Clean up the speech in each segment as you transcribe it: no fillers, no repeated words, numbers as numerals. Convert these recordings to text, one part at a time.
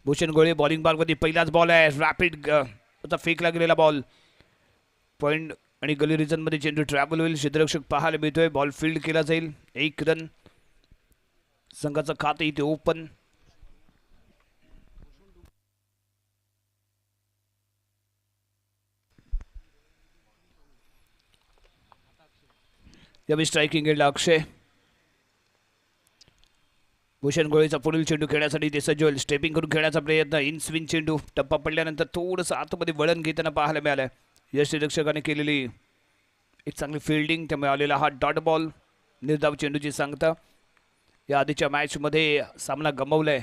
भूषण गोळे बॉलिंग बारमध्ये पहिलाच बॉल आहे. रॅपिड फेकला गेलेला बॉल पॉइंट आणि गली रिजन मध्ये चेंडू ट्रॅव्हल होईल. क्षेत्ररक्षक पाहायला मिळतोय. बॉल फील्ड केला जाईल. 1 रन. संघाचं खातं इथे ओपन. यावेळी स्ट्रायकिंग एंडला अक्षय. भूषण गोळेचा पुढील चेंडू खेळण्यासाठी ते सज्ज होईल. स्टेपिंग करून खेळण्याचा प्रयत्न. इन स्विंग चेंडू टप्पा पडल्यानंतर थोडंसं आतमध्ये वळण घेताना पाहायला मिळालं. यष्टीरक्षकाने केलेली एक चांगली फिल्डिंग, त्यामुळे आलेला हा डॉट बॉल. निर्धाव चेंडूची सांगता. या आधीच्या मॅचमध्ये सामना गमावलाय,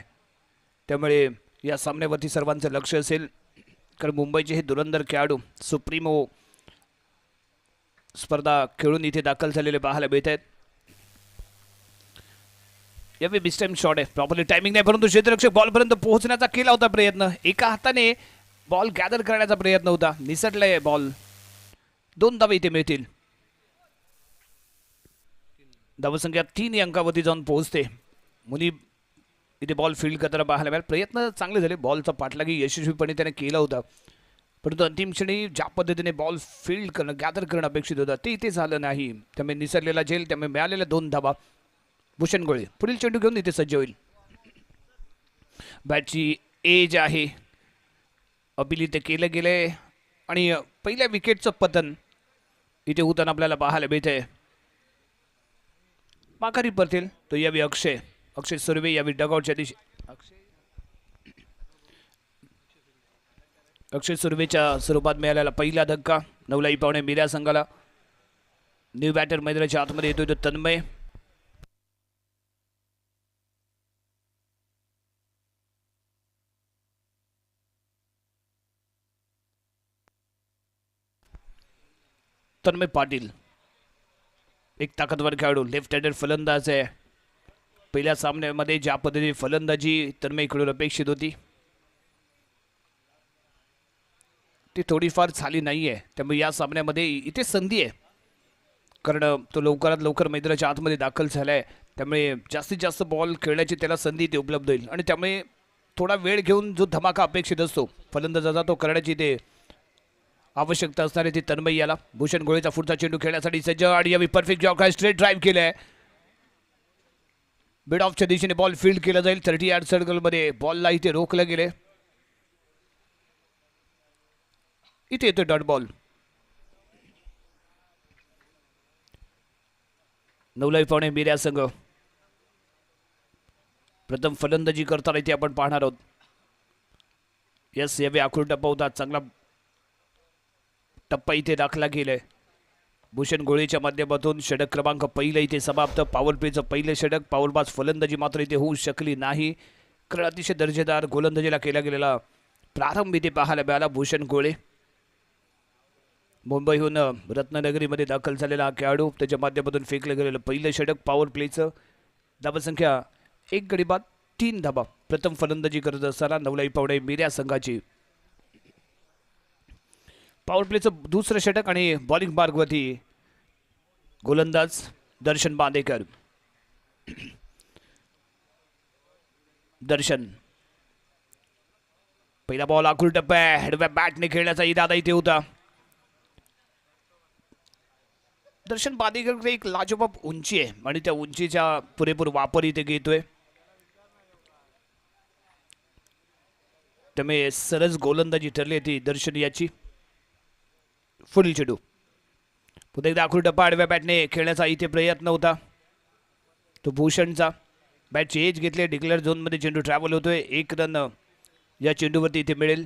त्यामुळे या सामन्यावरती सर्वांचं लक्ष असेल. कारण मुंबईचे हे धुरंधर खेळाडू सुप्रीमो स्पर्धा खेळून इथे दाखल झालेले पाहायला मिळत आहेत. यावेळी बिस टाइम शॉट आहे. प्रॉपरली टायमिंग नाही, परंतु क्षेत्ररक्षक बॉलपर्यंत पोहोचण्याचा केला होता प्रयत्न. एका हाताने बॉल गॅदर करण्याचा प्रयत्न होता. निसटलाय बॉल. 2 धावा इथे मिळतील. धावसंख्या 3 अंकावरती जाऊन पोहोचते. मुली इथे बॉल फील्ड करताना पाहायला मिळाला. प्रयत्न चांगले झाले. बॉलचा पाठलागी यशस्वीपणे त्याने केला होता, परंतु अंतिम क्षणी ज्या पद्धतीने बॉल फील्ड करणं, गॅदर करणं अपेक्षित होतं ते इथे झालं नाही. त्यामुळे निसरलेला झेल, त्यामुळे मिळालेल्या 2 धावा. भूषण गोळे पुढील चेंडू घेऊन इथे सज्ज होईल. बॅटची एज आहे, अपील इथे केलं गेलंय आणि पहिल्या विकेटचं पतन इथे होताना आपल्याला पाहायला मिळतंय. माघारी परतील तो यावी अक्षय सुर्वे यावी डगआउटच्या दिशे. अक्षय सुर्वेच्या स्वरूपात मिळालेला पहिला धक्का. नवलाई पावणे मिऱ्या संघाला. न्यू बॅटर मैदानाच्या आतमध्ये येतोय तो तन्मय. तन्मय पाटील एक ताकदवर खेळाडू, लेफ्ट हँडेड फलंदाज आहे. पहिल्या सामन्यामध्ये ज्या पद्धतीने फलंदाजी तन्मयकडून अपेक्षित होती ती थोडीफार झाली नाहीये. त्यामुळे या सामन्यामध्ये इथे संधी आहे, कारण तो लवकरात लवकर मैदानाच्या आतमध्ये दाखल झालाय. त्यामुळे जास्तीत जास्त बॉल खेळण्याची त्याला संधी इथे उपलब्ध होईल आणि त्यामुळे थोडा वेळ घेऊन जो धमाका अपेक्षित असतो फलंदाजाचा तो करण्याची इथे आवश्यकता असणारे ती तन्मय याला. भूषण गोळेचा पुढचा चेंडू खेळण्यासाठी सज्ज आणि यावी परफेक्ट जॉब काय स्ट्रेट ड्राईव्ह केलाय. मिड ऑफच्या दिशेने बॉल फील्ड केला जाईल. 30 यार्ड सर्कलमध्ये बॉलला इथे रोखलं गेले. इथे येतो डॉट बॉल. नवलाई पावणे मिऱ्या संघ प्रथम फलंदाजी करताना इथे आपण पाहणार आहोत. यस, यावे आखूड टप्पा होता. चांगला टप्पा इथे राखला गेलाय. भूषण गोळेच्या माध्यमातून षटक क्रमांक पहिलं इथे समाप्त. पॉवर प्लेचं पहिलं षटक. पॉवरबाज फलंदाजी मात्र इथे होऊ शकली नाही, कारण अतिशय दर्जेदार गोलंदाजीला केला गेलेला प्रारंभ इथे पाहायला मिळाला. भूषण गोळे मुंबईहून रत्नानगरीमध्ये दाखल झालेला खेळाडू, त्याच्या माध्यमातून फेकलं गेलेलं पहिलं षटक. पॉवर प्लेचं धावसंख्या 1 गडी बाद 3 धाबा. प्रथम फलंदाजी करत असताना नवलाई पावणे मिऱ्या संघाची. पॉवर प्लेचं दुसरं षटक आणि बॉलिंग मार्गवरती गोलंदाज दर्शन बांदेकर. दर्शन पहिला बॉल आखूड टप्पा आहे. हेडव्या बॅटने खेळण्याचा इरादा इथे होता. दर्शन बांदेकर एक लाजवाब उंची आहे आणि त्या उंचीचा पुरेपूर वापर इथे घेतोय. त्यामुळे सरस गोलंदाजी ठरली ती दर्शन याची. पुढील चेंडू पुन्हा एकदा आखूड टप्पा आडव्या बॅटने खेळण्याचा इथे प्रयत्न होता तो भूषणचा. बॅटची एज घेतली. डिक्लेअर झोनमध्ये चेंडू ट्रॅव्हल होतोय. 1 रन या चेंडूवरती इथे मिळेल.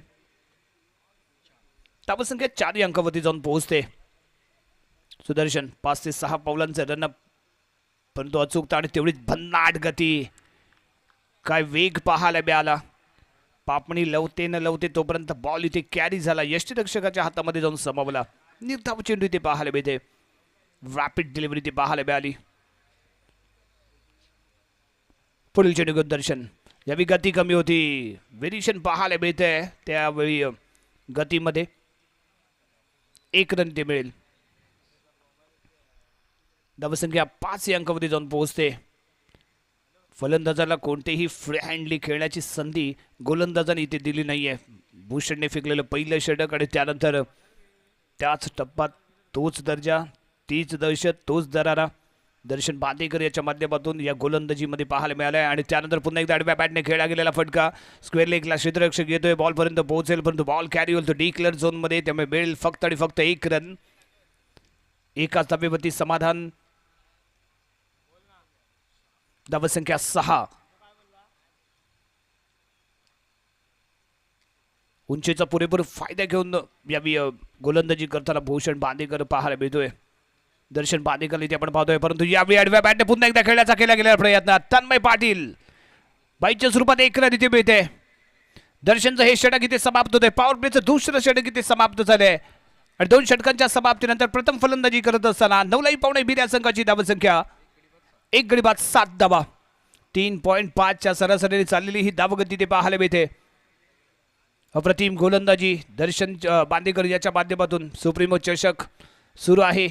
धावसंख्या 4 अंकावरती जाऊन पोहोचते. सुदर्शन 5 ते 6 पावलांचं रन, परंतु अचूकता आणि तेवढीच भन्नाट गती. काय वेग पाहायला मिळाला. पापणी लवते न लवते तोपर्यंत बॉल इथे कॅरी झाला. यष्टीरक्षकाच्या हातामध्ये जाऊन समावला. निर्धाव चेंडू इथे पाहायला मिळते. रॅपिड डिलिव्हरी इथे पाहायला मिळाली. पुढील चेंडू घेऊन दर्शन. यावेळी गती कमी होती. व्हेरिएशन पाहायला मिळते. त्यावेळी गतीमध्ये 1 रन इथे मिळेल. धावसंख्या 5 अंकावरती जाऊन पोहोचते. फलंदाजाला कोणतेही फ्री हँडली खेळण्याची संधी गोलंदाजाने इथे दिली नाहीये. भूषणने फेकलेलं पहिलं षटक आणि त्यानंतर त्याच टप्प्यात तोच दर्जा, तीच दहशत, तोच दरारा दर्शन बांदेकर याच्या माध्यमातून या गोलंदाजीमध्ये पाहायला मिळालाय. आणि त्यानंतर पुन्हा एकदा आडव्या बॅटने खेळला गेलेला फटका स्क्वेअर लेगला क्षेत्ररक्षक येतोय, बॉल पर्यंत पोहोचेल परंतु बॉल कॅरी होईल तो डिक्लेअर झोन मध्ये, त्यामुळे मिळेल फक्त आणि फक्त 1 रन. एकाच धावेवरती समाधान. धावसंख्या 6. उंचीचा पुरेपूर फायदा घेऊन यावी गोलंदाजी करताना भूषण बांदेकर पाहायला मिळतोय. दर्शन बांदेकर इथे आपण पाहतोय, परंतु यावेळी आडव्या बॅटने पुन्हा एकदा खेळण्याचा केला गेलेला प्रयत्न. तन्मय पाटील बाईच्या स्वरूपात 1 रन इथे मिळते. दर्शनचं हे षटक इथे समाप्त होते. पॉवर प्लेचं दुसरं षटक इथे समाप्त झालंय आणि 2 षटकांच्या समाप्तीनंतर प्रथम फलंदाजी करत असताना 9.5 या संघाची धावसंख्या 1 गडी बाद 7 धावा. 3.5 च्या सरासरीने चाललेली ही धावगती ते पाहायला मिळते. अप्रतिम गोलंदाजी दर्शन बांदेकर याच्या माध्यमातून सुप्रीमो चषक सुरू आहे.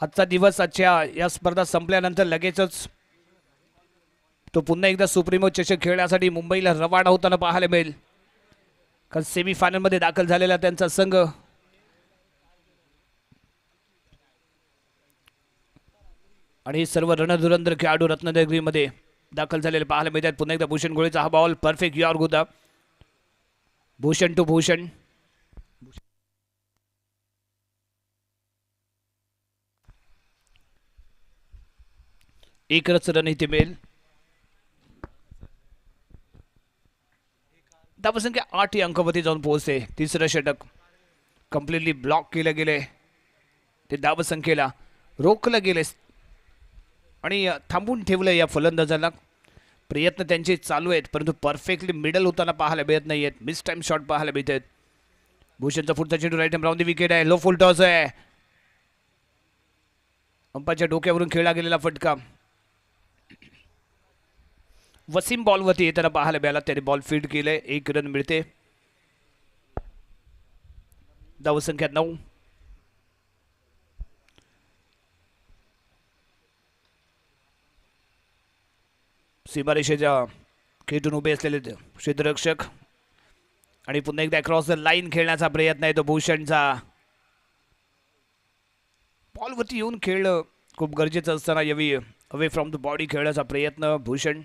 आजचा दिवस, आजच्या या स्पर्धा संपल्यानंतर लगेचच तो पुन्हा एकदा सुप्रीमो चषक खेळण्यासाठी मुंबईला रवाना होताना पाहायला मिळेल. कारण सेमीफायनलमध्ये दाखल झालेला त्यांचा संघ आणि सर्व रणधुरंधर खेळाडू रत्नागिरीमध्ये दाखल झालेले पाहायला मिळतात. पुन्हा एकदा भूषण गोळेचा हा बॉल परफेक्ट यावर होता. भूषण टू भूषण. एकच रन इथे मिळेल. धावसंख्या 8 या अंकावरती जाऊन पोहोचते. तिसरं षटक कम्प्लिटली ब्लॉक केलं गेले, ते धावसंख्येला रोखलं गेले आणि थांबून ठेवलं या फलंदाजाला. प्रयत्न त्यांचे चालू आहेत परंतु परफेक्टली मिडल होताना पाहायला मिळत नाही आहेत. मिस टाइम शॉट पाहायला मिळत आहेत. भूषणचा पुढचा चेंडू right hand round the wicket आहे. लो फुल टॉस आहे. अंपाच्या डोक्यावरून खेळला गेलेला फटका वसीम बॉलवरती येताना पाहायला मिळाला. त्याने बॉल फील्ड केले. 1 रन मिळते. धावसंख्या 9. सीमारेषेच्या खेटून उभे असलेले क्षेत्ररक्षक आणि पुन्हा एकदा क्रॉस द लाईन खेळण्याचा प्रयत्न आहे तो भूषणचा. बॉलवरती येऊन खेळणं खूप गरजेचं असताना यावी अवे फ्रॉम द बॉडी खेळण्याचा प्रयत्न भूषण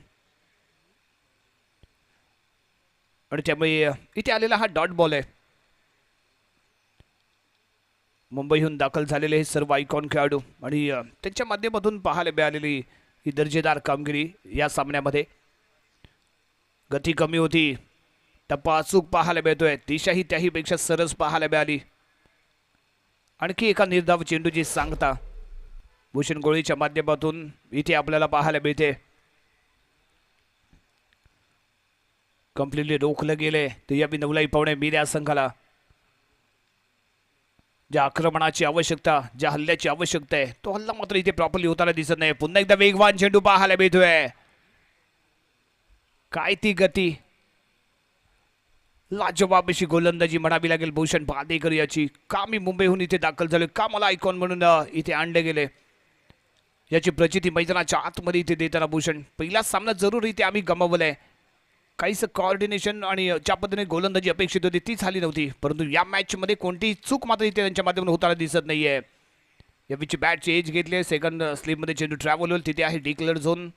आणि त्यामुळे इथे आलेला हा डॉट बॉल आहे. मुंबईहून दाखल झालेले हे सर्व आयकॉन खेळाडू आणि त्यांच्या माध्यमातून पाहायला मिळालेली ही दर्जेदार कामगिरी या सामन्यामध्ये. गती कमी होती, टप्पा अचूक पाहायला मिळतोय, दिशाही त्याहीपेक्षा सरस पाहायला मिळाली. आणखी एका निर्धाव चेंडूची सांगता भूषण गोळीच्या माध्यमातून इथे आपल्याला पाहायला मिळते. कम्प्लिटली रोखलं गेले. तर या 9.5 या संघाला ज्या आक्रमणाची आवश्यकता, ज्या हल्ल्याची आवश्यकता आहे तो हल्ला मात्र इथे प्रॉपरली होताना दिसत नाही. पुन्हा एकदा वेगवान चेंडू पाहायला मिळतोय. काय ती गती, लाजवाब अशी गोलंदाजी म्हणावी लागेल भूषण बांदेकर याची. का मी मुंबईहून इथे दाखल झालो, का मला आयकॉन म्हणून इथे आणले गेले, याची प्रचिती मैदानाच्या आतमध्ये इथे देताना भूषण. पहिला सामना जरूर इथे आम्ही गमावलाय. काहीच कोऑर्डिनेशन आणि ज्या पद्धतीने गोलंदाजी अपेक्षित होती ती झाली नव्हती, परंतु या मॅचमध्ये कोणतीही चूक मात्र इथे त्यांच्या माध्यमातून होताना दिसत नाहीये. याची बॅटची एज घेतली. सेकंड स्लिपमध्ये चेंडू ट्रॅव्हल होईल. तिथे आहे डिक्लेअर झोन.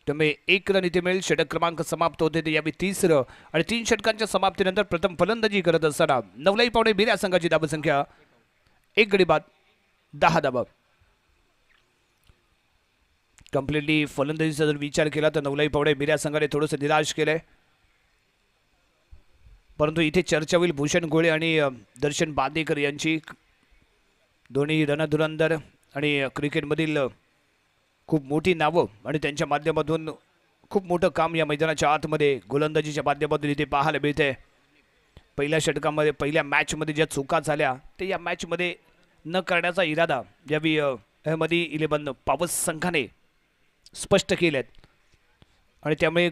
त्यामुळे 1 रन इथे मिळेल. षटक क्रमांक समाप्त होते ते यावेळी 3रं आणि 3 षटकांच्या समाप्तीनंतर प्रथम फलंदाजी करत असताना 9.5 या संघाची धावसंख्या 1 गडी बाद 10 धावा. कम्प्लिटली फलंदाजीचा जर विचार केला तर 9.5 या संघाने थोडंसं निराश केलंय. परंतु इथे चर्चा होईल भूषण गोळे आणि दर्शन बांदेकर यांची. दोन्ही रणधुरंधर आणि क्रिकेटमधील खूप मोठी नावं आणि त्यांच्या माध्यमातून खूप मोठं काम या मैदानाच्या आतमध्ये गोलंदाजीच्या माध्यमातून इथे पाहायला मिळते. पहिल्या षटकामध्ये, पहिल्या मॅचमध्ये ज्या चुका झाल्या ते या मॅचमध्ये न करण्याचा इरादा यावी अहमदी 11 पावस संघाने स्पष्ट केलेत आणि त्यामुळे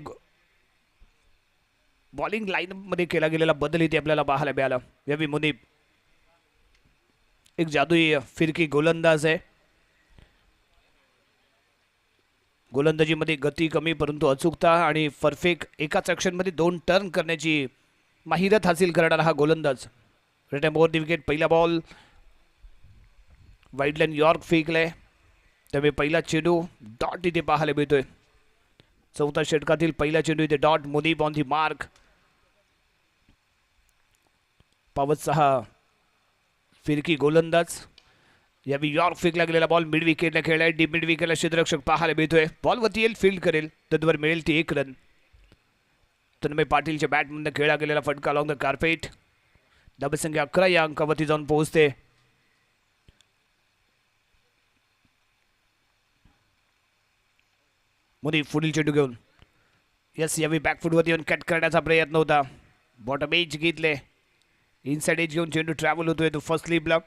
बॉलिंग लाईनमध्ये केला गेलेला बदल इथे आपल्याला पाहायला मिळाला. यावी मुनीब एक जादुई फिरकी गोलंदाज आहे. गोलंदाजीमध्ये गती कमी परंतु अचूकता आणि परफेक्ट एकाच ॲक्शनमध्ये 2 टर्न करण्याची माहिरत हासिल करणारा हा गोलंदाज. रेट ओव्हर दी विकेट. पहिला बॉल वाईडलाईन यॉर्क फेकलाय त्यामुळे पहिला चेंडू डॉट इथे पाहायला मिळतोय. चौथा षटकातील पहिला चेंडू इथे dot. Munib on the mark. पावत 6 फिरकी गोलंदाज. यावेळी यॉर्क फेकला गेलेला बॉल मिड विकेटला खेळलाय. डीप मिड विकेटला क्षेत्ररक्षक पाहायला मिळतोय. बॉलवरती येईल फील्ड करेल तद्वर मिळेल ती 1 रन. तन्मय पाटीलच्या बॅटमधून खेळला गेलेला फटका अलॉंग द कार्पेट. धाबसंख्या 11 या अंकावरती जाऊन पोहोचते. मुनी पुढील चेंडू घेऊन यस यावेळी बॅकफुटवरती येऊन कट करण्याचा प्रयत्न होता. बॉटम एज घेतले. इनसाइड एज घेऊन चेंडू ट्रॅव्हल होतोय तो फर्स्ट स्लीपला.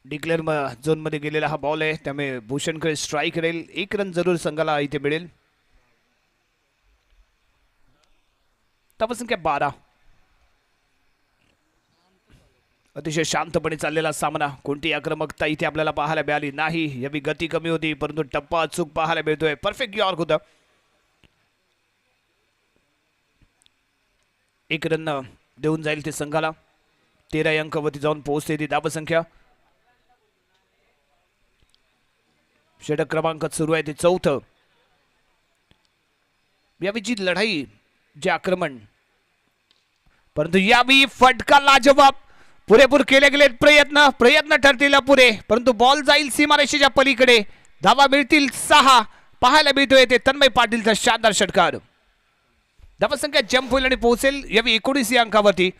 डिक्लेअर झोनमध्ये गेलेला हा बॉल आहे त्यामुळे भूषणकडे स्ट्राईक राहील. 1 रन जरूर संघाला इथे मिळेल. धावसंख्या 12. अतिशय शांतपणे चाललेला सामना. कोणती आक्रमकता इथे आपल्याला पाहायला मिळाली नाही. यावी गती कमी होती परंतु टप्पा अचूक पाहायला मिळतोय. परफेक्ट यॉर्क होता. 1 रन देऊन जाईल ते संघाला. 13 अंकावरती जाऊन पोहोचते ती धावसंख्या. षटक क्रमांकात सुरू आहे ते 4थं. यावेळी लढाई जे आक्रमण परंतु यावेळी फटका लाजवाब. पुरेपूर केले गेले प्रयत्न ठरतील अपुरे परंतु बॉल जाईल सीमारेषेच्या पलीकडे. धावा मिळतील 6. पाहायला मिळतोय ते तन्मय पाटीलचा शानदार षटकार. धावसंख्या जंप होईल आणि पोहोचेल यावेळी 19 अंकावरती.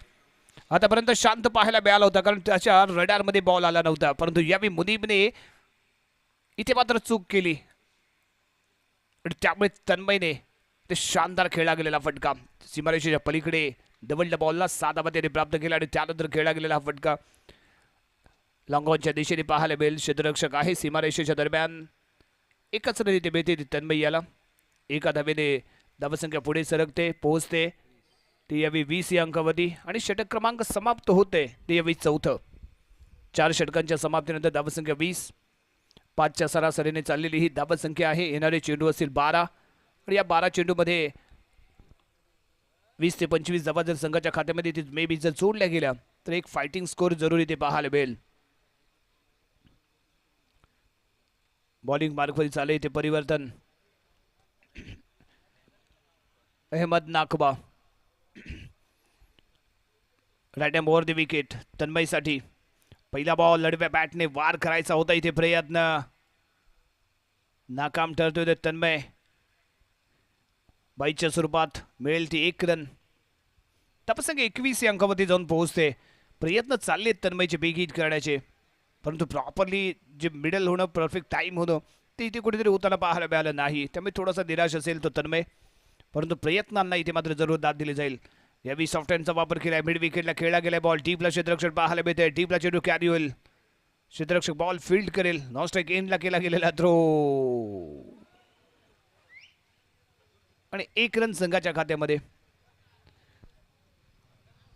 आतापर्यंत शांत पाहायला मिळाला होता कारण त्याच्या रडारमध्ये बॉल आला नव्हता परंतु यावेळी मुनीबने इथे मात्र चूक केली आणि त्यामुळे तन्मयने ते शानदार खेळला गेलेला फटका सीमारेषेच्या पलीकडे डबल बॉलला 7 धावा त्याने प्राप्त केला आणि त्यानंतर खेळला गेलेला हा फटका लॉंगॉनच्या दिशेने पाहायला मिळेल. क्षेत्ररक्षक आहे सीमारेषेच्या दरम्यान. 1च रन इथे मिळते तन्मय याला. 1 धावेने धावसंख्या पुढे सरकते पोहोचते ती यावी 20 या अंकावधी आणि षटक क्रमांक समाप्त होते ते यावी 4थं. 4 षटकांच्या समाप्तीनंतर धावसंख्या 20. 5च्या सरासरीने चाललेली ही धावसंख्या आहे. येणारे चेंडू असतील 12 आणि या 12 चेंडूमध्ये 20 ते 25 धावा जर संघाच्या खात्यामध्ये मे बी जर जोडल्या गेल्या तर एक फायटिंग स्कोर जरूर इथे पाहायला मिळेल. बॉलिंग मार्कवरती चालले इथे परिवर्तन. अहमद नाकबा राईट ओव्हर द विकेट तन्मयसाठी. पहिला बॉल लढव्या बॅटने वार करायचा होता इथे प्रयत्न नाकाम ठरतोय तन्मय. 22च्या स्वरूपात मिळेल ती 1 रन. धावसंख्या 21 या अंकावरती जाऊन पोहोचते. प्रयत्न चाललेत तन्मयचे बिग हिट करण्याचे परंतु प्रॉपरली जे मिडल होणं परफेक्ट टाइम होणं ते इथे कुठेतरी होताना पाहायला मिळालं नाही. त्यामुळे थोडासा निराश असेल तो तन्मय परंतु प्रयत्नांना इथे मात्र जरूर दाद दिली जाईल. यावेळी सॉफ्ट हँडचा वापर केलाय. मिड विकेटला खेळला गेलाय बॉल. डीपला क्षेत्ररक्षक पाहायला मिळतंय. डीपला चेंडू कॅरी होईल. क्षेत्ररक्षक बॉल फील्ड करेल. नॉन स्ट्राईक एंडला केला गेलेला थ्रो आणि 1 रन संघाच्या खात्यामध्ये.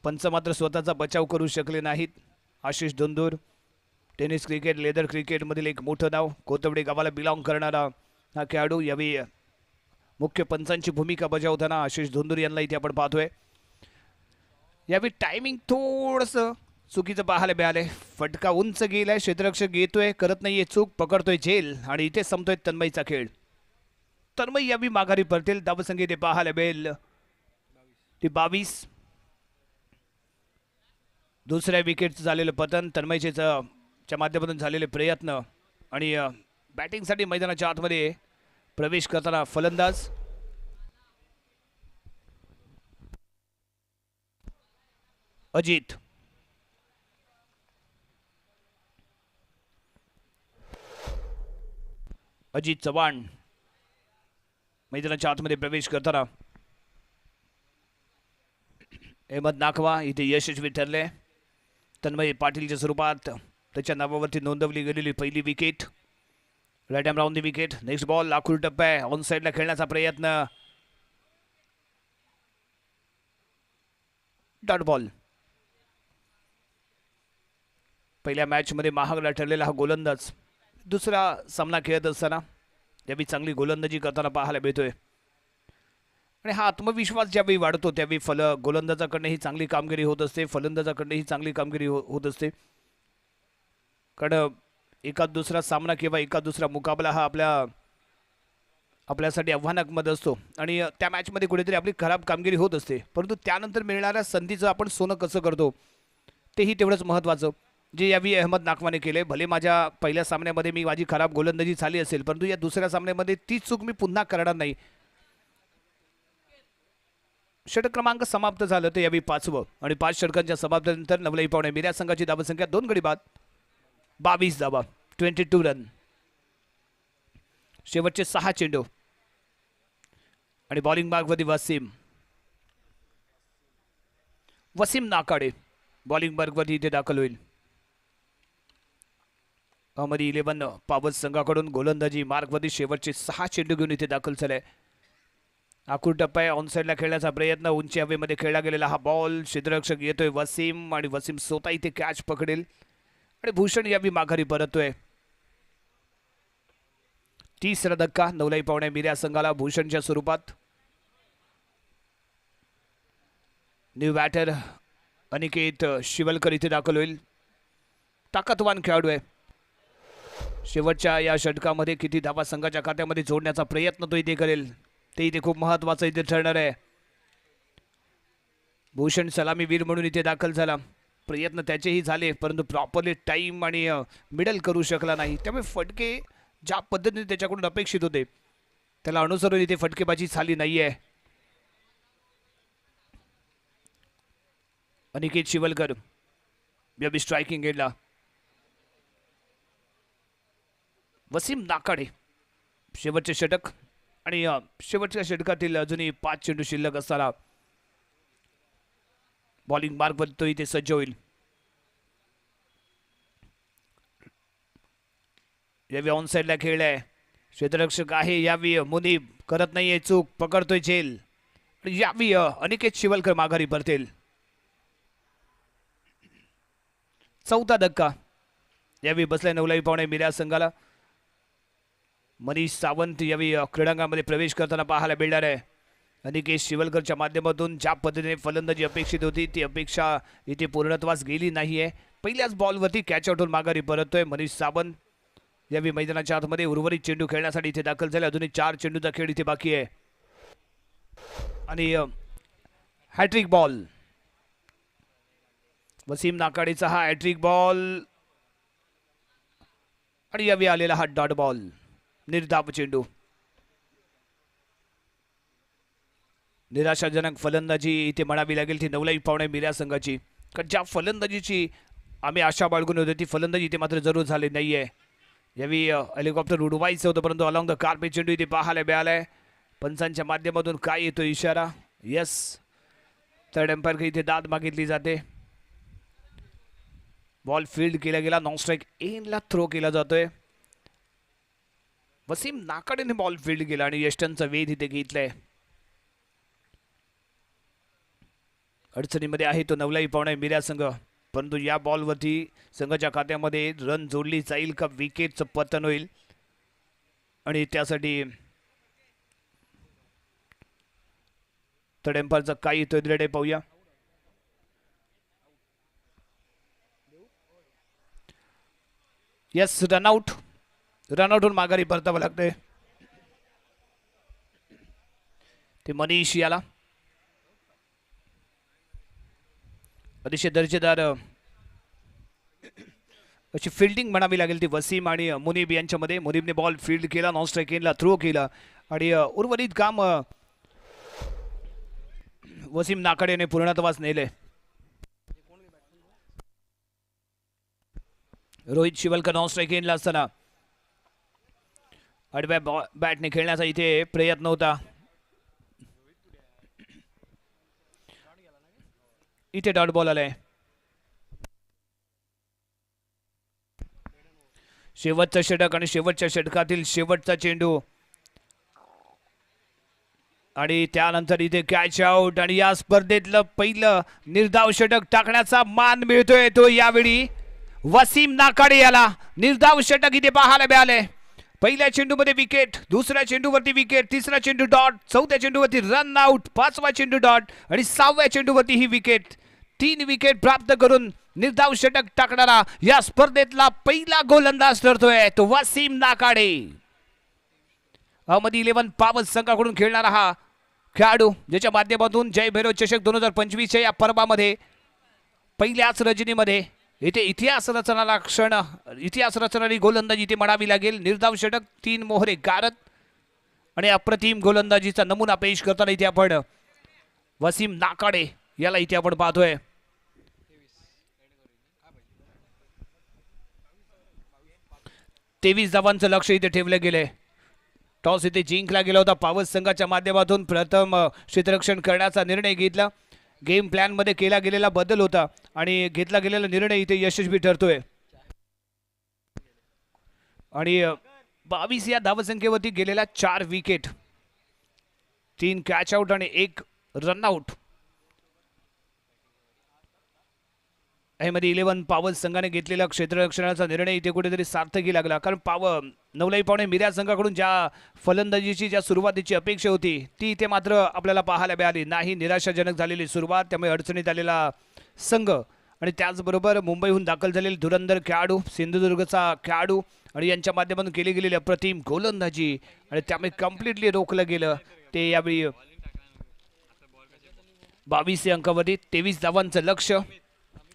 पंच मात्र स्वतःचा बचाव करू शकले नाहीत. आशिष धुंदूर टेनिस क्रिकेट लेदर क्रिकेटमधील एक मोठं नाव. कोथवडे गावाला बिलॉंग करणारा हा खेळाडू यावेळी मुख्य पंचांची भूमिका बजावताना आशिष धुंदूर यांना इथे आपण पाहतोय. यावेळी टायमिंग थोडंसं चुकीचं पाहायला मिळालंय. फटका उंच गेलाय. क्षेत्ररक्षक येतोय करत नाहीये चूक पकडतोय झेल आणि इथे संपतोय तन्मयचा खेळ. तन्मय यावेळी माघारी परतेल. धावसंख्या इथे पाहायला मिळेल ती 22. दुसऱ्या विकेटचं झालेलं पतन तन्मयच्या माध्यमातून झालेले प्रयत्न आणि बॅटिंगसाठी मैदानाच्या आतमध्ये प्रवेश करताना फलंदाज अजित. अजित चव्हाण मैदानाच्या आतमध्ये प्रवेश करताना अहमद नाखवा इथे यशस्वी ठरले. तन्मय पाटीलच्या स्वरूपात त्याच्या नावावरती नोंदवली गेलेली पहिली wicket. Right hand round the wicket. Next ball लाखूर टप्पा आहे. ऑन साईडला खेळण्याचा प्रयत्न. Dot ball. पहिल्या मॅचमध्ये महागडा ठरलेला हा गोलंदाज दुसरा सामना खेळत असताना त्यावेळी चांगली गोलंदाजी करताना पाहायला मिळतोय आणि हा आत्मविश्वास ज्यावेळी वाढतो त्यावेळी गोलंदाजाकडनं ही चांगली कामगिरी होत असते, फलंदाजाकडनं ही चांगली कामगिरी होत असते. कारण एका दुसरा सामना किंवा एका दुसरा मुकाबला हा आपल्यासाठी आव्हानात्मक असतो आणि त्या मॅचमध्ये कुठेतरी आपली खराब कामगिरी होत असते, परंतु त्यानंतर मिळणाऱ्या संधीचं आपण सोनं कसं करतो तेही तेवढंच महत्त्वाचं, जे यावेळी अहमद नाकवाने केले. भले माझ्या पहिल्या सामन्यामध्ये माझी खराब गोलंदाजी झाली असेल, परंतु या दुसऱ्या सामन्यामध्ये तीच चूक मी पुन्हा करणार नाही. षटक क्रमांक समाप्त झालं तर यावेळी 5वं आणि 5 षटकांच्या समाप्तीनंतर नवलाई पावणे मिऱ्या संघाची धावसंख्या 2 गडी बाद 22 धावा 22 रन. शेवटचे 6 चेंडू आणि बॉलिंग मार्कवरती वसीम नाकाडे बॉलिंग मार्कवरती इथे दाखल होईल. अहमदी 11 पावस संघाकडून गोलंदाजी मार्कवरती शेवटचे 6 चेंडू घेऊन इथे दाखल झाले. आखूड टप्पा आहे, ऑनसाईडला खेळण्याचा प्रयत्न, उंची हवेमध्ये खेळला गेलेला हा बॉल, क्षेत्ररक्षक येतोय वसीम आणि वसीम स्वतः इथे कॅच पकडेल आणि भूषण यावी माघारी परततोय. तिसरा धक्का नवलाई पावणे मिऱ्या संघाला भूषणच्या स्वरूपात. न्यू बॅटर अनिकेत शिवलकर इथे दाखल होईल. ताकदवान खेळाडू आहे. शेवटच्या या षटकामध्ये किती धावा संघाच्या खात्यामध्ये जोडण्याचा प्रयत्न तो इथे करेल ते इथे खूप महत्त्वाचं इथे ठरणार आहे. भूषण सलामीवीर म्हणून इथे दाखल झाला. प्रयत्न त्याचेही झाले, परंतु प्रॉपरली टाइम आणि मिडल करू शकला नाही. त्यामुळे फटके ज्या पद्धतीने त्याच्याकडून अपेक्षित होते त्याला अनुसरून इथे फटकेबाजी झाली नाहीये. अनिकेत शिवलकर या स्ट्रायकिंग एंडला. वसीम नाकाडे शेवटचे षटक आणि शेवटच्या षटकातील अजूनही 5 चेंडू शिल्लक असताना बॉलिंग मार्कवर तो इथे सज्ज होईल. यावेळी ऑनसाईडला खेळलाय, क्षेत्ररक्षक आहे यावेळी मुनीब करत नाहीये चूक, पकडतोय झेल. यावेळी अनिकेत शिवलकर माघारी परतेल. चौथा धक्का यावेळी बसलाय नवलाई पावणे मिऱ्या संघाला. मनीष सावंत यावेळी क्रीडांगणामध्ये प्रवेश करताना पाहायला मिळणार आहे. अनिकेत शिवलकरच्या माध्यमातून ज्या पद्धतीने फलंदाजी अपेक्षित होती ती अपेक्षा इथे पूर्णत्वास गेली नाहीये. पहिल्याच बॉलवरती कॅच आउटहून माघारी परततोय मनीष सावंत. यावेळी मैदानाच्या आतमध्ये उर्वरित चेंडू खेळण्यासाठी इथे दाखल झाले. अजूनही 4 चेंडूचा खेळ इथे बाकी आहे आणि हॅट्रिक बॉल वसीम नाकाडेचा हा हॅट्रिक बॉल आणि यावेळी आलेला हा डॉट बॉल. निर्धाव चेंडू. निराशाजनक फलंदाजी इथे म्हणावी लागेल ती नवलाई पावणे मिऱ्या संघाची, कारण ज्या फलंदाजीची आम्ही आशा बाळगून होतो ती फलंदाजी इथे मात्र जरूर झाली नाहीये. यावेळी हेलिकॉप्टर उडवायचं होतं, परंतु अलॉंग द कार्पेट चेंडू इथे पाहायला मिळालाय. पंचांच्या माध्यमातून काय येतो इशारा? यस, थर्ड एम्पायर इथे दाद मागितली जाते. बॉल फील्ड केला गेला, नॉन स्ट्राईक एनला थ्रो केला जातोय. वसीम नाकाडेने बॉल फील्ड केला आणि यष्टनचा वेध इथे घेतलाय. अडचणीमध्ये आहे तो नवलाई पावणे मिऱ्या संघ, परंतु या बॉलवरती संघाच्या खात्यामध्ये रन जोडली जाईल का विकेटचं पतन होईल आणि त्यासाठी थर्ड एम्पायरचा काय येतोय दृढ पाहूया. Yes, run out. रनआउटहून माघारी परतावं लागतंय. ते मनीष याला अतिशय दर्जेदार अशी फिल्डिंग म्हणावी लागेल ती वसीम आणि मुनीब यांच्यामध्ये. मुनीबने बॉल फील्ड केला, नॉन स्ट्राईक एनला थ्रो केला आणि उर्वरित काम वसीम नाकाडेने पूर्णत्वास नेले. रोहित शिवलकर नॉन स्ट्राईक एनला असताना आडव्या बॅटने खेळण्याचा इथे प्रयत्न होता. इथे डॉट बॉल आलाय. शेवटचा षटक आणि शेवटच्या षटकातील शेवटचा चेंडू आणि त्यानंतर इथे कॅच आउट आणि या स्पर्धेतलं पहिलं निर्धाव षटक टाकण्याचा मान मिळतोय तो यावेळी वसीम नाकाडे याला निर्धाव षटक इथे पाहायला मिळाले. पहिल्या चेंडूमध्ये विकेट, दुसऱ्या चेंडूवरती विकेट, तिसरा चेंडू डॉट, चौथ्या चेंडूवरती रन आउट, पाचवा चेंडू डॉट आणि सहाव्या चेंडूवरती ही विकेट. 3 विकेट प्राप्त करून निर्धाव षटक टाकणारा या स्पर्धेतला पहिला गोलंदाज ठरतोय तो वसीम नाकाडे. अहमदी 11 पावस संघाकडून खेळणारा हा खेळाडू ज्याच्या माध्यमातून जय भैरव चषक 2025च्या या पर्वामध्ये पहिल्याच रजनीमध्ये इथे इतिहास रचणारी गोलंदाजी इथे म्हणावी लागेल. निर्धाव षटक, 3 मोहरे गारत आणि अप्रतिम गोलंदाजीचा नमुना पेश करताना इथे आपण वसीम नाकाडे याला इथे आपण पाहतोय. 23 धावांचं लक्ष इथे ठेवलं गेले. टॉस इथे जिंकला गेला होता. पावस संघाच्या माध्यमातून प्रथम क्षेत्ररक्षण करण्याचा निर्णय घेतला. गेम प्लॅन मध्ये केला गेलेला बदल होता आणि घेतला गेलेला निर्णय इथे यशस्वी ठरतोय. आणि 22 या धावसंख्येवरती गेलेल्या 4 विकेट, 3 कॅच आउट आणि 1 रनआउट. अहमदी 11 पावस संघाने घेतलेला क्षेत्ररक्षणाचा निर्णय इथे कुठेतरी सार्थकी लागला. कारण नवलाई पावणे मिऱ्या संघाकडून ज्या फलंदाजीची ज्या सुरुवातीची अपेक्षा होती ती इथे मात्र आपल्याला पाहायला मिळाली नाही. निराशाजनक झालेली सुरुवात, त्यामुळे अडचणीत आलेला संघ आणि त्याचबरोबर मुंबईहून दाखल झालेले धुरंधर खेळाडू, सिंधुदुर्गचा खेळाडू आणि यांच्या माध्यमातून केली गेलेली अप्रतिम गोलंदाजी आणि त्यामुळे कम्प्लिटली रोखलं गेलं. ते यावेळी 22 अंकावरती 23 धावांचं लक्ष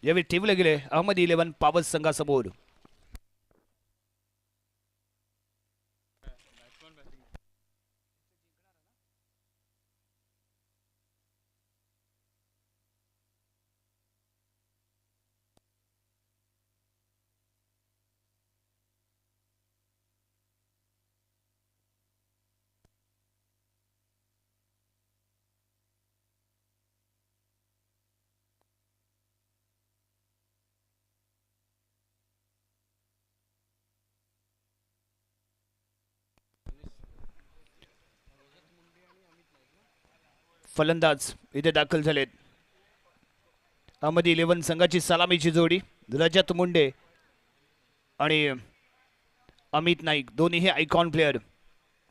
यावेळी ठेवले गेले अहमदी 11 पावस संघासमोर. फलंदाज इथे दाखल झालेत. अहमदी 11 संघाची सलामीची जोडी रजत मुंडे आणि अमित नाईक, दोन्ही आयकॉन प्लेयर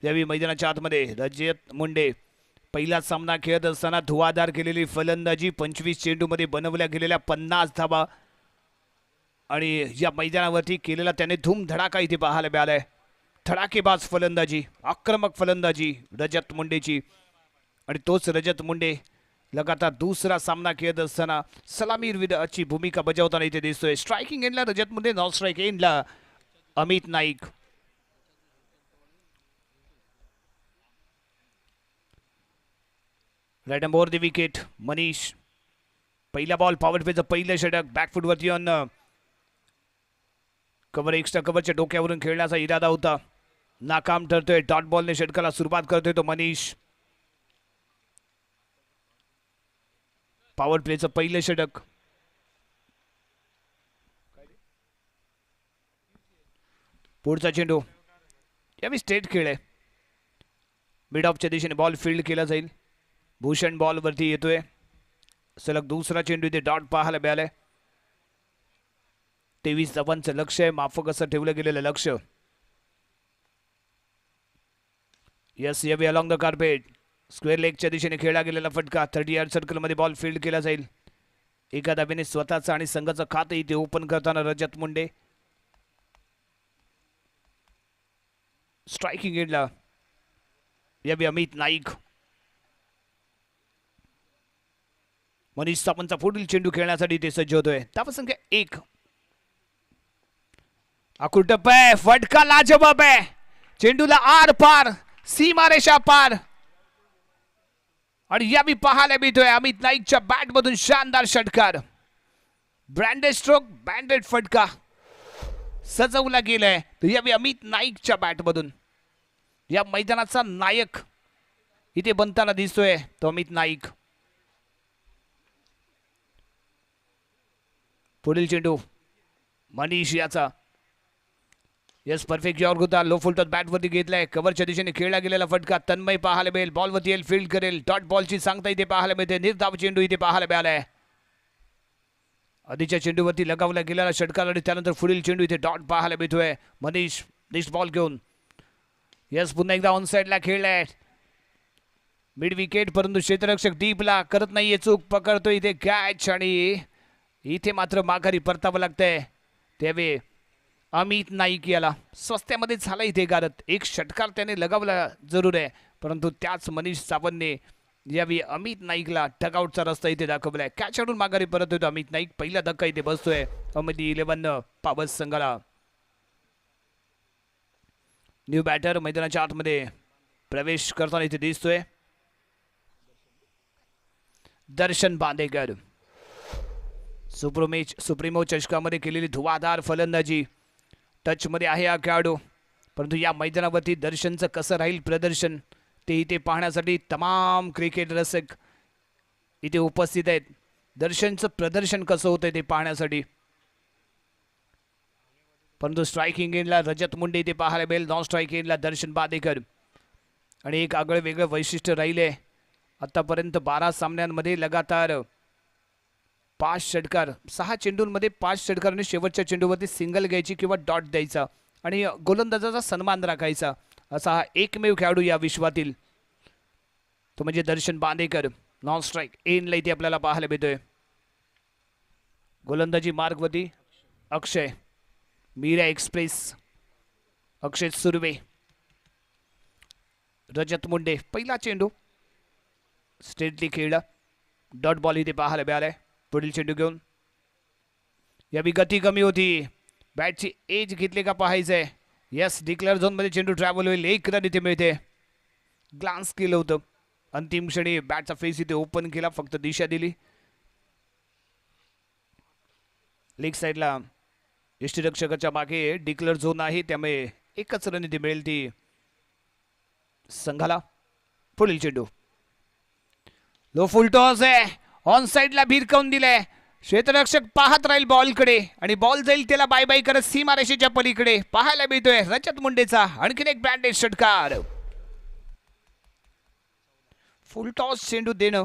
यावेळी मैदानाच्या आतमध्ये. रजत मुंडे पहिला सामना खेळत असताना धुवाधार केलेली फलंदाजी, 25 चेंडूमध्ये बनवल्या गेलेल्या 50 धावा आणि या मैदानावरती केलेला त्याने धूमधडाका इथे पाहायला मिळालाय. धडाकेबाज फलंदाजी, आक्रमक फलंदाजी रजत मुंडेची आणि तोच रजत मुंडे लगातार दुसरा सामना खेळत असताना सलामीवीराची भूमिका बजावताना इथे दिसतोय. स्ट्रायकिंग एंडला रजत मुंडे, नॉन स्ट्राईक एंडला Amit Naik. Right over the wicket Manish. पहिला बॉल पॉवर प्लेचं पहिलं षटक, बॅकफूट वरती ऑन कव्हर, एक्स्ट्रा कव्हरच्या डोक्यावरून खेळण्याचा इरादा होता, नाकाम ठरतोय. डॉट बॉलने षटकाला सुरुवात करतोय तो मनीष. पॉवर प्लेचं पहिलं षटक. पुढचा चेंडू यावेळी स्ट्रेट खेळ आहे. मिड ऑफच्या दिशेने बॉल फील्ड केला जाईल. भूषण बॉल वरती येतोय. सलग दुसरा चेंडू इथे डॉट पाहायला मिळालाय. 23 धावांचं लक्ष आहे, माफक असं ठेवलं गेलेलं लक्ष. यस, यावे अलॉंग द कार्पेट. स्क्वेअर लेगच्या दिशेने खेळला गेलेला फटका. 30 यार्ड सर्कलमध्ये बॉल फील्ड केला जाईल. एका धावेने स्वतःचं आणि संघाचं खातं इथे ओपन करताना रजत मुंडे. स्ट्रायकिंग एंडला यावे अमित नाईक. मनीष सावंतचा पुढील चेंडू खेळण्यासाठी ते सज्ज होतोय. धावसंख्या 1. अकुटप आहे, फटका लाजवाब आहे. चेंडूला आर पार, सीमारेषा पार आणि यावी पाहायला मिळतोय अमित नाईकच्या बॅट मधून शानदार षटकार. ब्रँडेड स्ट्रोक, बँडेड फटका सजवला गेलाय. तर यावी अमित नाईकच्या बॅट मधून या मैदानाचा नायक इथे बनताना दिसतोय तो अमित नाईक. पुढील चेंडू मनीष याचा. यस, परफेक्ट जॉर्ग होता. लो फुलटॉस बॅट वरती घेतलाय. कव्हरच्या दिशेने खेळला गेलेला फटका तन्मय पाहायला मिळेल. बॉल वरती येईल, फील्ड करेल. डॉट बॉलची सांगता इथे पाहायला मिळते. निर्धाव चेंडू इथे पाहायला मिळालाय. आधीच्या चेंडूवरती लगावला गेलेला षटकार आणि त्यानंतर पुढील चेंडू इथे डॉट पाहायला मिळतोय. मनीष नेक्स्ट बॉल घेऊन यस पुन्हा एकदा ऑन साइडला खेळलाय मिड विकेट, परंतु क्षेत्ररक्षक डीपला करत नाहीये चूक, पकडतो इथे कॅच आणि इथे मात्र माघारी परतावं लागतंय. त्यावेळी अमित नाईक याला स्वस्त्यामध्ये झाला इथे गारत. एक षटकार त्याने लगावला जरूर आहे, परंतु त्याच मनीष सावंतने यावेळी अमित नाईकला डगआउटचा रस्ता इथे दाखवलाय. कॅच आडून माघारी परत होतो अमित नाईक. पहिला धक्का इथे बसतोय अहमदी 11 पावस संघाला. न्यू बॅटर मैदानाच्या आतमध्ये प्रवेश करताना इथे दिसतोय दर्शन बांदेकर. सुप्रीमो चषकामध्ये केलेली धुवाधार फलंदाजी टच मध्ये आहे हा खेळाडू, परंतु या मैदानावरती दर्शनचं कसं राहील प्रदर्शन ते इथे पाहण्यासाठी तमाम क्रिकेट रसिक इथे उपस्थित आहेत. दर्शनचं प्रदर्शन कसं होतंय ते पाहण्यासाठी. परंतु स्ट्रायकिंग एंडला रजत मुंडे इथे पाहायला मिळेल, नॉन स्ट्राईक एंडला दर्शन बांदेकर. आणि एक आगळं वेगळं वैशिष्ट्य राहिले आतापर्यंत 12 सामन्यांमध्ये लगातार 5 षटकार, 6 चेंडूंमध्ये 5 षटकार आणि शेवटच्या चेंडूवरती सिंगल घ्यायची किंवा डॉट द्यायचा आणि गोलंदाजाचा सन्मान राखायचा असा हा एकमेव खेळाडू या विश्वातील, तो म्हणजे दर्शन बांदेकर. नॉन स्ट्राईक एंडला इथे आपल्याला पाहायला मिळतोय. गोलंदाजी मार्गवरती अक्षय, मीरा एक्सप्रेस, अक्षय सुर्वे, रजत मुंडे. पहिला चेंडू स्ट्रेटली खेळला, डॉट बॉल इथे पाहायला मिळालाय. पुढील चेंडू घेऊन यावी गती कमी होती, बॅटची एज घेतली का पाहायचंय. यस डिक्लेअर झोन मध्ये चेंडू ट्रॅव्हल होईल, 1 रन इथे मिळते. ग्लान्स केलं होतं अंतिम क्षणी, बॅटचा फेस इथे ओपन केला, फक्त दिशा दिली. लेग साइडला यष्टीरक्षकाच्या मागे डिक्लेअर झोन आहे, त्यामुळे 1च रन इथे मिळेल ती संघाला. पुढील चेंडू लो फुल टॉस आहे, ऑन साइडला भिरकावून दिलाय. क्षेत्ररक्षक पाहत राहील बॉलकडे आणि बॉल जाईल त्याला बाय बाय करत सीमारेषेच्या पलीकडे. पाहायला मिळतोय रजत मुंडेचा आणखीन एक ब्रँडेड षटकार. फुल टॉस चेंडू देणं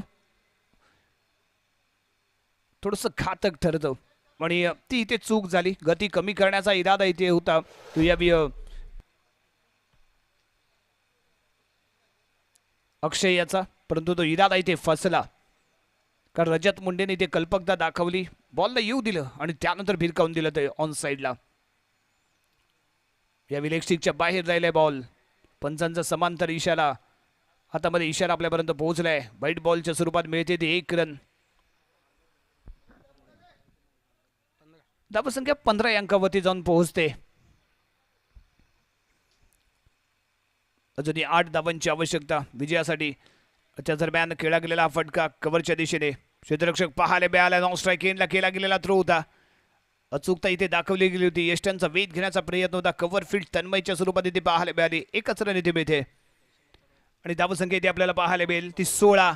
थोडस घातक ठरतं आणि ती इथे चूक झाली. गती कमी करण्याचा इरादा इथे होता तो यावी अक्षय याचा, परंतु तो इरादा इथे फसला कारण रजत मुंडेने इथे कल्पकता दाखवली, बॉलला येऊ दिलं आणि त्यानंतर भिरकावून दिलं ते ऑन साइडला. या विलेग स्टिकच्या बाहेर राहिलाय बॉल. पंचांचा समांतर इशारा हातामध्ये, इशारा आपल्यापर्यंत पोहोचलाय. व्हाईट बॉलच्या स्वरूपात मिळते ते 1 रन. धावसंख्या 15 अंकावरती जाऊन पोहोचते. अजूनही 8 धावांची आवश्यकता विजयासाठी. त्या दरम्यान खेळला गेलेला फटका कव्हरच्या दिशेने, क्षेत्ररक्षक पाहायला मिळाला. नॉन स्ट्राईक एंडला केला गेलेला थ्रो होता, अचूकता इथे दाखवली गेली होती. यष्टांचा वेध घेण्याचा प्रयत्न होता. कव्हर फील्ड तन्मयच्या स्वरूपात इथे पाहायला मिळाली. 1च रन इथे मिळते आणि धावसंख्या इथे आपल्याला पाहायला मिळेल ती 16.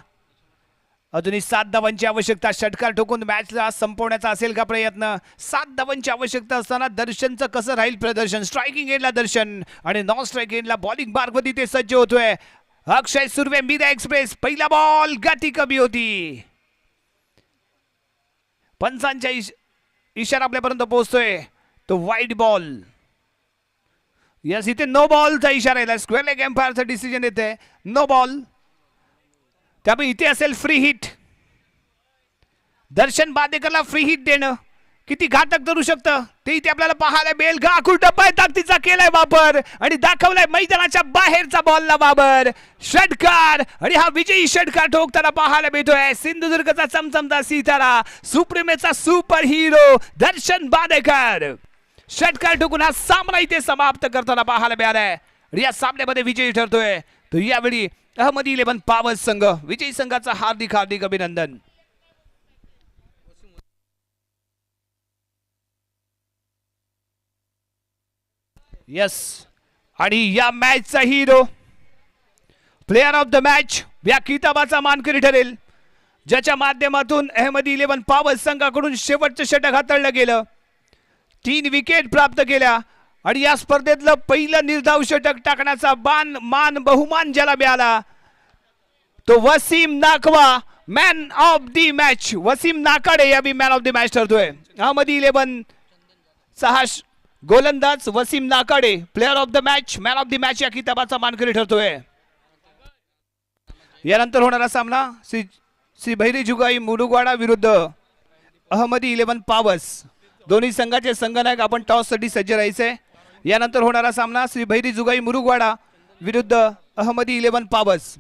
अजूनही 7 धावांची आवश्यकता. षटकार ठोकून मॅचला संपवण्याचा असेल का प्रयत्न. 7 धावांची आवश्यकता असताना दर्शनचं कसं राहील प्रदर्शन. स्ट्रायकिंग एंडला दर्शन आणि नॉन स्ट्राईक एंडला बॉलिंग मार्गवरती ते सज्ज होतोय अक्षय सुर्वे. मीरा एक्सप्रेस. पहिला बॉल गती कमी होती, पंचांच्या इशारा आपल्यापर्यंत पोहोचतोय तो वाईट बॉल. यस इथे नो बॉलचा इशारा आहे. स्क्वेअर लेग एम्पायरचं डिसिजन येते नो बॉल, त्यामुळे इथे असेल फ्री हिट. दर्शन बांदेकरला फ्री हिट देणं किती घातक ठरू शकतं ते इथे आपल्याला पाहायला मिळेल. गाखूळ टप्पा ताकदीचा केलाय वापर आणि दाखवलाय मैदानाच्या बाहेरचा बॉलला वापर. षटकार आणि हा विजयी षटकार ठोकताना पाहायला मिळतोय सिंधुदुर्गचा चमचमता सितारा, सुप्रीमेचा सुपर हिरो दर्शन बांदेकर. षटकार ठोकून हा सामना इथे समाप्त करताना पाहायला मिळालाय. या सामन्यामध्ये विजयी ठरतोय तो यावेळी अहमदी 11 पावस संघ. विजयी संघाचा हार्दिक हार्दिक अभिनंदन. यस आणि या मॅचचा hero, player of the match या किताबाचा मानकरी ठरेल, ज्याच्या माध्यमातून अहमदी 11 पावस संघाकडून शेवटचं षटक हाताळलं गेलं. 3 विकेट प्राप्त केल्या आणि या स्पर्धेतलं पहिलं निर्धाव षटक टाकण्याचा बहुमान ज्याला मिळाला तो वसीम नाकवा man of the match Wasim नाकाडे या बी मॅन ऑफ दी मॅच ठरतोय. अहमदी 11 6 गोलंदाज वसीम नाकाडे player of the match man of the match या किताबाचा मानकरी ठरतोय. यानंतर होणारा सामना श्री भैरी जुगाई मुरुगवाडा विरुद्ध अहमदी 11 पावस. दोन्ही संघाचे संघनायक आपण टॉस साठी सज्ज राहायचे. यानंतर होणारा सामना श्री भैरी जुगाई मुरुगवाडा विरुद्ध अहमदी 11 पावस.